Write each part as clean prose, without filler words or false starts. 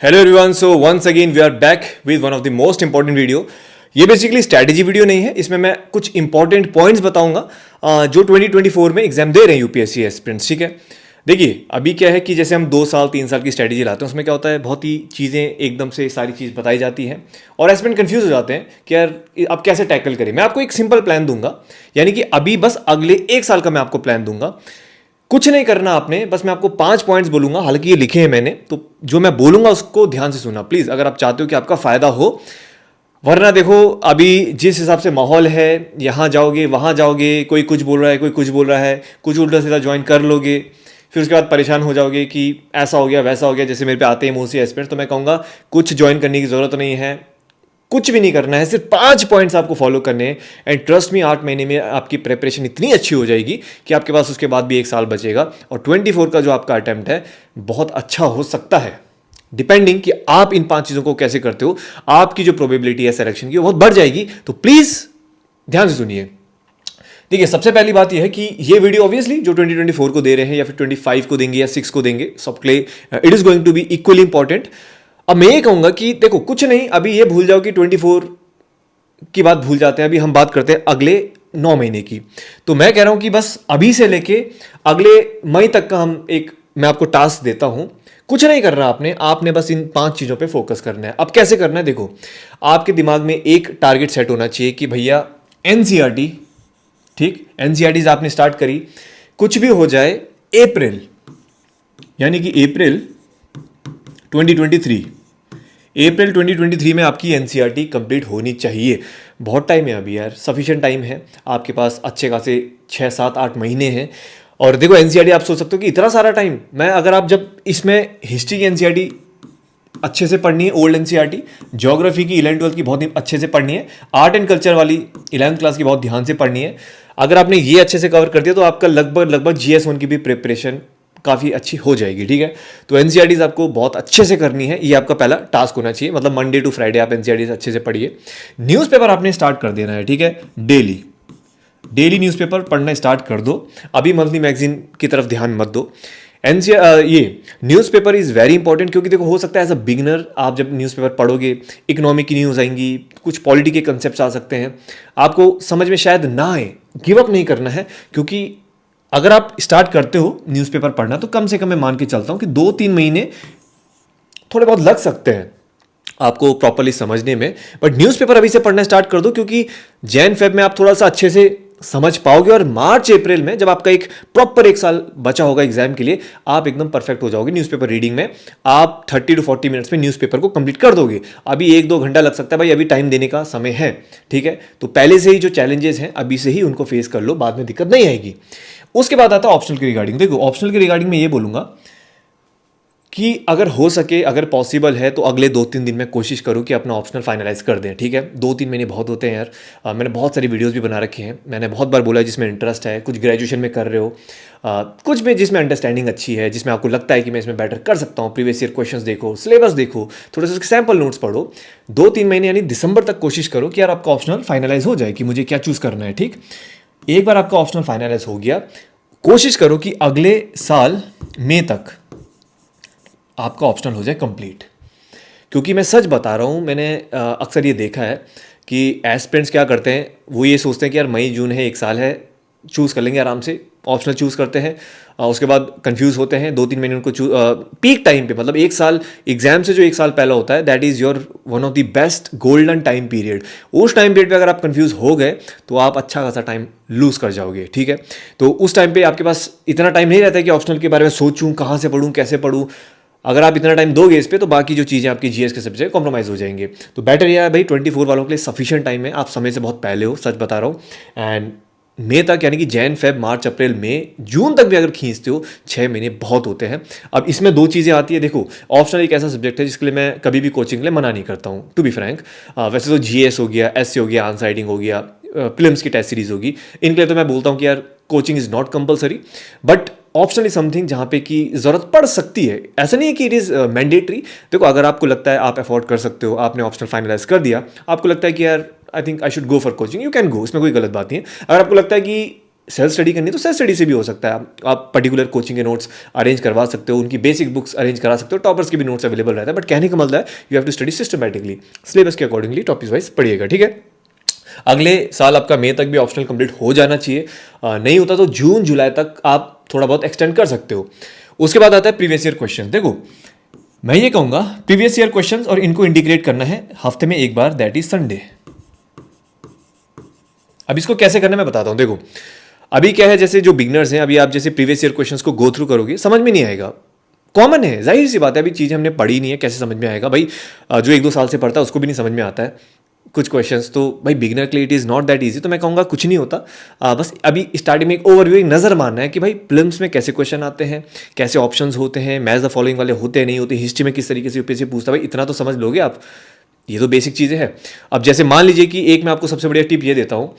Hello everyone, so once again we are back with one of the most important video. ये basically strategy video नहीं है, इसमें मैं कुछ इंपॉर्टेंट पॉइंट्स बताऊंगा जो 2024 में एग्जाम दे रहे हैं यूपीएससी एस्पिरेंट्स। ठीक है, देखिए अभी क्या है कि जैसे हम 2 साल 3 साल की स्ट्रैटेजी लाते हैं, उसमें क्या होता है, बहुत ही चीज़ें एकदम से सारी चीज़ बताई जाती हैं और एस्पिरेंट कंफ्यूज हो जाते हैं कि यार अब कैसे टैकल करें। मैं आपको एक सिंपल प्लान दूंगा, यानी कि अभी बस अगले 1 साल का मैं आपको प्लान दूंगा। कुछ नहीं करना आपने, बस मैं आपको 5 पॉइंट्स बोलूंगा, हालांकि ये लिखे हैं मैंने, तो जो मैं बोलूंगा उसको ध्यान से सुनना प्लीज, अगर आप चाहते हो कि आपका फायदा हो। वरना देखो अभी जिस हिसाब से माहौल है, यहां जाओगे वहां जाओगे, कोई कुछ बोल रहा है, कोई कुछ बोल रहा है, कुछ उल्टा सीधा ज्वाइन कर लोगे, फिर उसके बाद परेशान हो जाओगे कि ऐसा हो गया वैसा हो गया। जैसे मेरे पे आते हैं मोस्टली एस्पिरेंट्स, तो मैं कहूंगा कुछ ज्वाइन करने की जरूरत नहीं है, कुछ भी नहीं करना है, सिर्फ 5 पॉइंट्स आपको फॉलो करने हैं। एंड ट्रस्ट मी, 8 महीने में आपकी प्रिपरेशन इतनी अच्छी हो जाएगी कि आपके पास उसके बाद भी 1 साल बचेगा और 24 का जो आपका अटेम्प्ट है बहुत अच्छा हो सकता है, डिपेंडिंग कि आप इन 5 चीज़ों को कैसे करते हो। आपकी जो प्रोबेबिलिटी है सिलेक्शन की वो बहुत बढ़ जाएगी। तो प्लीज़ ध्यान से सुनिए। देखिए, सबसे पहली बात यह है कि ये वीडियो ऑब्वियसली जो 2024 को दे रहे हैं या फिर 25 को देंगे या 6 को देंगे, सबके लिए it is going to be equally important. अब मैं ये कहूंगा कि देखो कुछ नहीं, अभी ये भूल जाओ कि 24 की बात भूल जाते हैं, अभी हम बात करते हैं अगले 9 महीने की। तो मैं कह रहा हूं कि बस अभी से लेके अगले मई तक का मैं आपको टास्क देता हूं। कुछ नहीं करना आपने बस इन 5 चीज़ों पे फोकस करना है। अब कैसे करना है, देखो आपके दिमाग में एक टारगेट सेट होना चाहिए कि भैया एनसीईआरटी, ठीक, एनसीईआरटीज आपने स्टार्ट करी, कुछ भी हो जाए अप्रैल, यानी कि अप्रैल 2023 में आपकी एनसीईआरटी कंप्लीट होनी चाहिए। बहुत टाइम है अभी यार, सफिशिएंट टाइम है आपके पास, अच्छे खासे 6 7 8 महीने हैं। और देखो एनसीईआरटी आप सोच सकते हो कि इतना सारा टाइम, अगर आप जब इसमें हिस्ट्री की एनसीईआरटी अच्छे से पढ़नी है, ओल्ड एनसीईआरटी, ज्योग्राफी की 11th 12th की बहुत ही अच्छे से पढ़नी है, आर्ट एंड कल्चर वाली 11th क्लास की बहुत ध्यान से पढ़नी है। अगर आपने ये अच्छे से कवर कर दिया तो आपका लगभग GS1 की भी प्रिपरेशन काफ़ी अच्छी हो जाएगी। ठीक है, तो एनसीईआरटीज आपको बहुत अच्छे से करनी है, ये आपका पहला टास्क होना चाहिए। मतलब मंडे टू फ्राइडे आप एनसीईआरटीज अच्छे से पढ़िए। न्यूज़पेपर आपने स्टार्ट कर देना है, ठीक है, डेली न्यूज़पेपर पढ़ना स्टार्ट कर दो। अभी मंथली मैगजीन की तरफ ध्यान मत दो। ये न्यूज़पेपर इज़ वेरी इंपॉर्टेंट, क्योंकि देखो हो सकता है एज अ बिगिनर आप जब न्यूज़पेपर पढ़ोगे, इकोनॉमिक की न्यूज़ आएंगी, कुछ पॉलिटी के कंसेप्ट आ सकते हैं, आपको समझ में शायद ना आए। गिव अप नहीं करना है, क्योंकि अगर आप स्टार्ट करते हो न्यूज़पेपर पढ़ना तो कम से कम मैं मान के चलता हूँ कि 2-3 महीने थोड़े बहुत लग सकते हैं आपको प्रॉपरली समझने में। बट न्यूज़पेपर अभी से पढ़ना स्टार्ट कर दो, क्योंकि जैन फेब में आप थोड़ा सा अच्छे से समझ पाओगे और मार्च अप्रैल में जब आपका एक प्रॉपर 1 साल बचा होगा एग्जाम के लिए, आप एकदम परफेक्ट हो जाओगे न्यूज़पेपर रीडिंग में। आप 30 to 40 मिनट्स में न्यूज़पेपर को कंप्लीट कर दोगे। अभी 1-2 घंटा लग सकता है भाई, अभी टाइम देने का समय है। ठीक है, तो पहले से ही जो चैलेंजेस हैं अभी से ही उनको फेस कर लो, बाद में दिक्कत नहीं आएगी। उसके बाद आता है ऑप्शनल के रिगार्डिंग। देखो ऑप्शनल के रिगार्डिंग में ये बोलूंगा कि अगर हो सके, अगर पॉसिबल है तो अगले 2-3 दिन में कोशिश करूँ कि अपना ऑप्शनल फाइनलाइज कर दें। ठीक है, 2-3 महीने बहुत होते हैं यार। मैंने बहुत सारी वीडियोस भी बना रखे हैं, मैंने बहुत बार बोला है जिसमें इंटरेस्ट है, कुछ ग्रेजुएशन में कर रहे हो, कुछ में जिसमें अंडरस्टैंडिंग अच्छी है, जिसमें आपको लगता है कि मैं इसमें बेटर कर सकता हूँ, प्रीवियस ईयर क्वेश्चंस देखो, सिलेबस देखो, थोड़े से उसके सैम्पल नोट्स पढ़ो। 2-3 महीने यानी दिसंबर तक कोशिश करो कि यार आपका ऑप्शनल फाइनलाइज हो जाए कि मुझे क्या चूज़ करना है। ठीक, एक बार आपका ऑप्शनल फाइनलाइज हो गया, कोशिश करो कि अगले साल मई तक आपका ऑप्शनल हो जाए कंप्लीट। क्योंकि मैं सच बता रहा हूँ, मैंने अक्सर ये देखा है कि एस्पिरेंट्स क्या करते हैं, वो ये सोचते हैं कि यार मई जून है, 1 साल है, चूज़ कर लेंगे आराम से, ऑप्शनल चूज़ करते हैं, उसके बाद कंफ्यूज होते हैं। 2-3 महीने उनको पीक टाइम पे, मतलब 1 साल एग्जाम से जो 1 साल पहला होता है, that is your one of the best golden time period. उस टाइम पीरियड पे अगर आप कंफ्यूज हो गए तो आप अच्छा खासा टाइम लूज़ कर जाओगे। ठीक है, तो उस टाइम पे आपके पास इतना टाइम नहीं रहता है कि ऑप्शनल के बारे में सोचूं, कहाँ से पढ़ूं, कैसे पढ़ूं। अगर आप इतना टाइम दोगे इस पे, तो बाकी जो चीज़ें आपकी जीएस के सब्जेक्ट कॉम्प्रोमाइज़ हो जाएंगे। तो बेटर यह है भाई, 24 वालों के लिए सफिशिएंट टाइम है, आप समय से बहुत पहले हो, सच बता रहा हूँ। एंड मई तक, यानी कि जैन फेब मार्च अप्रैल मई जून तक भी अगर खींचते हो, 6 महीने बहुत होते हैं। अब इसमें 2 चीज़ें आती है। देखो ऑप्शनल एक ऐसा सब्जेक्ट है जिसके लिए मैं कभी भी कोचिंग के लिए मना नहीं करता हूँ, टू बी फ्रैंक। वैसे तो जीएस हो गया, एससी हो गया, आंसर राइटिंग हो गया, प्रीलिम्स की टेस्ट सीरीज होगी, इनके लिए तो मैं बोलता हूँ कि यार coaching is not compulsory, but optional is something जहाँ पे कि ज़रूरत पड़ सकती है। ऐसा नहीं है कि इट इज़ मैंडेटरी। देखो अगर आपको लगता है आप अफोर्ड कर सकते हो, आपने ऑप्शनल फाइनलाइज कर दिया, आपको लगता है कि यार I think I should go for coaching, you can go, इसमें कोई गलत बात नहीं है। अगर आपको लगता है कि सेल्फ स्टडी करनी है तो सेल्फ स्टडी से भी हो सकता है। आप पर्टिकुलर कोचिंग के नोट्स अरेंज करवा सकते हो, उनकी बेसिक बुक्स अरेंज करा सकते हो, टॉपर्स के भी नोट्स अवेलेबल रहता है। बट कहने का मतलब है you have to study systematically, syllabus के अकॉर्डिंगली टॉपिक वाइज पढ़िएगा, ठीक है। अगले साल आपका मई तक भी ऑप्शनल कंप्लीट हो जाना चाहिए, नहीं होता तो जून जुलाई तक आप थोड़ा बहुत एक्सटेंड कर सकते हो। उसके बाद आता है प्रीवियस ईयर क्वेश्चन। देखो मैं ये कहूँगा प्रीवियस ईयर क्वेश्चंस और इनको इंटीग्रेट करना है हफ्ते में एक बार, दैट इज संडे। अब इसको कैसे करना मैं बताता हूँ। देखो अभी क्या है, जैसे जो बिगनर्स हैं, अभी आप जैसे प्रीवियस ईयर क्वेश्चंस को गो थ्रू करोगे समझ में नहीं आएगा, कॉमन है, जाहिर सी बात है, अभी चीज़ें हमने पढ़ी नहीं है, कैसे समझ में आएगा भाई। जो 1-2 साल से पढ़ता है उसको भी नहीं समझ में आता है कुछ क्वेश्चंस, तो भाई बिगिनर के लिए it is not that easy. तो मैं कहूँगा कुछ नहीं होता, बस अभी स्टार्टिंग में एक ओवरव्यू, एक नज़र मारना है कि भाई प्रीलिम्स में कैसे क्वेश्चन आते हैं, कैसे ऑप्शंस होते हैं, मैच द फॉलोइंग वाले होते हैं नहीं होते, हिस्ट्री में किस तरीके से यूपीएससी पूछता है, भाई इतना तो समझ लोगे आप, ये तो बेसिक चीज़ें हैं। अब जैसे मान लीजिए कि एक मैं आपको सबसे बढ़िया टिप ये देता हूँ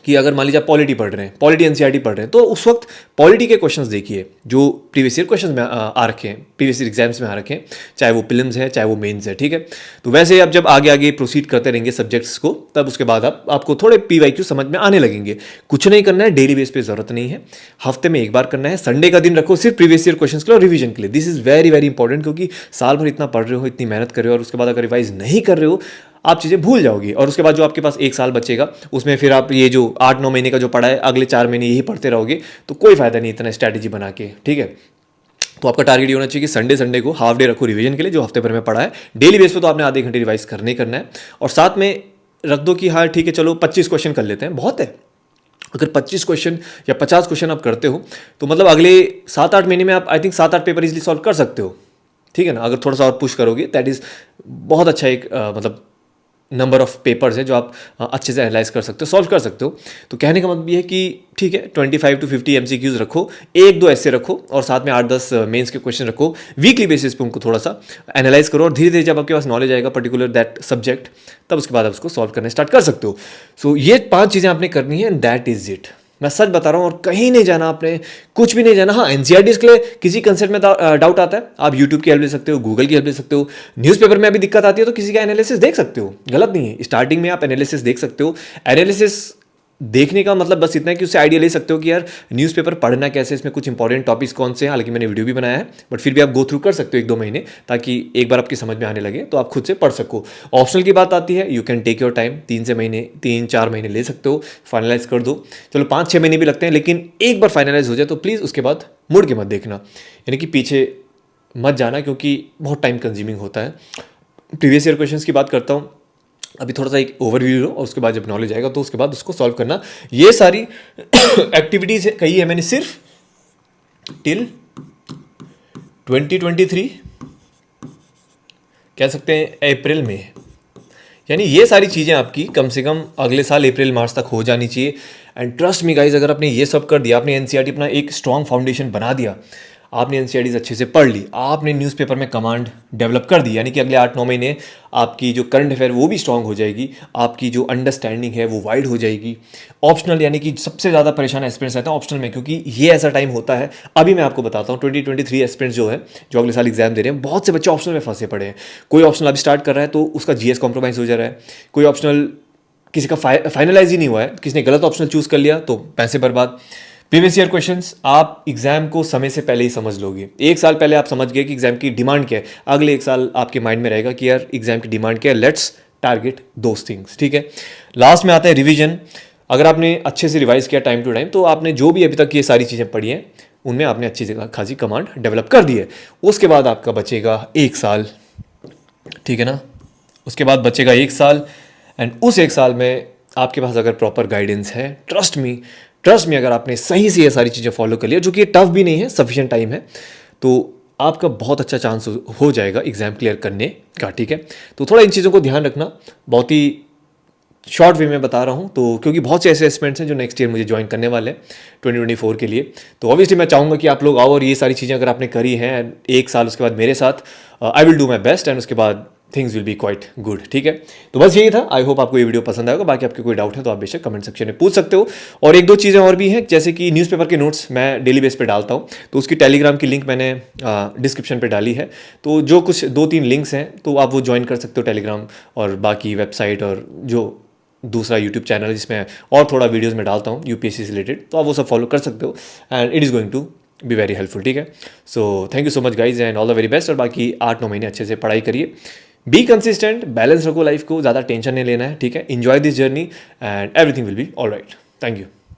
कि अगर मान लीजिए आप पॉलिटी पढ़ रहे हैं, पॉलिटी एनसीईआरटी पढ़ रहे हैं, तो उस वक्त पॉलिटी के क्वेश्चंस देखिए जो प्रीवियस ईयर क्वेश्चंस में आ रखे हैं, प्रीवियस ईयर एग्जाम्स में आ रखे हैं, चाहे वो प्रीलिम्स है चाहे वो मेंस है, ठीक है। तो वैसे अब जब आगे आगे प्रोसीड करते रहेंगे सब्जेक्ट्स को, तब उसके बाद आपको थोड़े पीवाईक्यू समझ में आने लगेंगे। कुछ नहीं करना है, डेली बेस पे जरूरत नहीं है, हफ्ते में एक बार करना है, संडे का दिन रखो सिर्फ प्रीवियस ईयर क्वेश्चंस के लिए और रिवीजन के लिए। This is very very important, क्योंकि साल भर इतना पढ़ रहे हो, इतनी मेहनत कर रहे हो और उसके बाद अगर रिवाइज नहीं कर रहे हो आप चीज़ें भूल जाओगी। और उसके बाद जो आपके पास 1 साल बचेगा उसमें फिर आप ये जो 8-9 महीने का जो पढ़ा है अगले 4 महीने यही पढ़ते रहोगे, तो कोई फायदा नहीं इतना स्ट्रैटेजी बना के, ठीक है। तो आपका टारगेट ये होना चाहिए कि संडे को हाफ डे रखो रिवीजन के लिए, जो हफ्ते भर में पढ़ा है। डेली बेस पे तो आपने आधे घंटे रिवाइज करना है, और साथ में रख दो कि हाँ ठीक है चलो 25 क्वेश्चन कर लेते हैं, बहुत है। अगर 25 क्वेश्चन या 50 क्वेश्चन आप करते हो तो मतलब अगले 7-8 महीने में आप I think 7-8 paper easily solve कर सकते हो, ठीक है ना। अगर थोड़ा सा और पुश करोगे दैट इज़ बहुत अच्छा एक मतलब नंबर ऑफ पेपर्स है जो आप अच्छे से एनालाइज कर सकते हो, सॉल्व कर सकते हो। तो कहने का मतलब ये है कि ठीक है 25 to 50 एमसीक्यूज रखो, 1-2 ऐसे रखो और साथ में 8-10 मेंस के क्वेश्चन रखो, वीकली बेसिस पे उनको थोड़ा सा एनालाइज करो, और धीरे धीरे जब आपके पास नॉलेज आएगा पर्टिकुलर दैट सब्जेक्ट, तब उसके बाद आप उसको सॉल्व करने स्टार्ट कर सकते हो। सो ये 5 चीज़ें आपने करनी है एंड दैट इज इट। मैं सच बता रहा हूँ, और कहीं नहीं जाना आपने, कुछ भी नहीं जाना। हाँ एनसीईआरटी के लिए किसी कंसेप्ट में डाउट आता है, आप यूट्यूब की हेल्प ले सकते हो, गूगल की हेल्प ले सकते हो, न्यूज़पेपर में अभी दिक्कत आती है तो किसी का एनालिसिस देख सकते हो, गलत नहीं है। स्टार्टिंग में आप एनालिसिस देख सकते हो, एनालिसिस देखने का मतलब बस इतना है कि उससे आइडिया ले सकते हो कि यार न्यूज़पेपर पढ़ना कैसे, इसमें कुछ इंपॉर्टेंट टॉपिक्स कौन से हैं। हालांकि मैंने वीडियो भी बनाया है, बट फिर भी आप गो थ्रू कर सकते हो 1-2 महीने, ताकि एक बार आपकी समझ में आने लगे तो आप खुद से पढ़ सको। ऑप्शनल की बात आती है, you can take your time, 3-4 महीने ले सकते हो, फाइनलाइज कर दो। चलो 5-6 महीने भी लगते हैं, लेकिन एक बार फाइनलाइज हो जाए तो प्लीज़ उसके बाद मुड़ के मत देखना, यानी कि पीछे मत जाना, क्योंकि बहुत टाइम कंज्यूमिंग होता है। प्रीवियस ईयर क्वेश्चंस की बात करता हूँ, अभी थोड़ा सा एक ओवरव्यू लो और उसके बाद जब नॉलेज आएगा तो उसके बाद उसको सॉल्व करना। ये सारी एक्टिविटीज कही है मैंने सिर्फ टिल 2023 कह सकते हैं अप्रैल में, यानी ये सारी चीज़ें आपकी कम से कम अगले साल अप्रैल मार्च तक हो जानी चाहिए। एंड ट्रस्ट मी गाइज, अगर आपने ये सब कर दिया, आपने एनसीईआरटी अपना एक स्ट्रॉन्ग फाउंडेशन बना दिया, आपने एनसीईआरटीज अच्छे से पढ़ ली, आपने न्यूज़पेपर में कमांड डेवलप कर दी, यानी कि अगले 8-9 महीने आपकी जो करंट अफेयर वो भी स्ट्रांग हो जाएगी, आपकी जो अंडरस्टैंडिंग है वो वाइड हो जाएगी। ऑप्शनल, यानी कि सबसे ज़्यादा परेशान एस्पिरेंट्स रहते हैं ऑप्शनल में, क्योंकि ये ऐसा टाइम होता है। अभी मैं आपको बताता हूँ 2023 एस्पिरेंट्स जो है, जो अगले साल एग्जाम दे रहे हैं, बहुत से बच्चे ऑप्शनल में फंसे पड़े हैं। कोई ऑप्शनल अभी स्टार्ट कर रहा है तो उसका जीएस कॉम्प्रोमाइज़ हो जा रहा है, कोई ऑप्शनल किसी का फाइनलाइज ही नहीं हुआ है, किसी ने गलत ऑप्शनल चूज़ कर लिया तो पैसे बर्बाद। प्रीवियस ईयर क्वेश्चंस आप एग्जाम को समय से पहले ही समझ लोगे। 1 साल पहले आप समझ गए कि एग्जाम की डिमांड क्या है, अगले 1 साल आपके माइंड में रहेगा कि यार एग्जाम की डिमांड क्या है, लेट्स टारगेट दोज थिंग्स, ठीक है। लास्ट में आता है रिवीजन। अगर आपने अच्छे से रिवाइज किया टाइम टू टाइम, तो आपने जो भी अभी तक ये सारी चीज़ें पढ़ी हैं उनमें आपने अच्छी खासी कमांड डेवलप कर दी है। उसके बाद आपका बचेगा 1 साल, ठीक है ना। उसके बाद बचेगा 1 साल, एंड उस 1 साल में आपके पास अगर प्रॉपर गाइडेंस है, ट्रस्ट मी अगर आपने सही से ये सारी चीज़ें फॉलो कर लिया, जो कि ये टफ भी नहीं है, सफिशिएंट टाइम है, तो आपका बहुत अच्छा चांस हो जाएगा एग्जाम क्लियर करने का, ठीक है। तो थोड़ा इन चीज़ों को ध्यान रखना, बहुत ही शॉर्ट वे में बता रहा हूँ, तो क्योंकि बहुत से ऐसे एस्पिरेंट्स हैं जो नेक्स्ट ईयर मुझे ज्वाइन करने वाले हैं 2024 के लिए। तो ऑब्वियसली मैं चाहूँगा कि आप लोग आओ और ये सारी चीज़ें अगर आपने करी हैं 1 साल, उसके बाद मेरे साथ I will do my best, and उसके बाद things will be quite good, ठीक है। तो बस यही था, आई होप आपको ये वीडियो पसंद आएगा। बाकी आपके कोई डाउट है तो आप बेशक कमेंट सेक्शन में पूछ सकते हो। और 1-2 चीज़ें और भी हैं, जैसे कि न्यूज़पेपर के नोट्स मैं डेली बेस पे डालता हूँ, तो उसकी टेलीग्राम की लिंक मैंने डिस्क्रिप्शन पे डाली है। तो जो कुछ 2-3 लिंक्स हैं तो आप वो ज्वाइन कर सकते हो टेलीग्राम, और बाकी वेबसाइट और जो दूसरा यूट्यूब चैनल है जिसमें और थोड़ा वीडियोज़ में डालता हूँ यूपीएससी से रिलेटेड, तो आप वो सब फॉलो कर सकते हो and it is going to be very helpful, ठीक है। So thank you so much guys and all the very best. और बाकी 8-9 महीने अच्छे से पढ़ाई करिए, बी कंसिस्टेंट, बैलेंस रखो लाइफ को, ज़्यादा टेंशन नहीं लेना है, ठीक है। Enjoy this journey and everything will be all right. Thank you.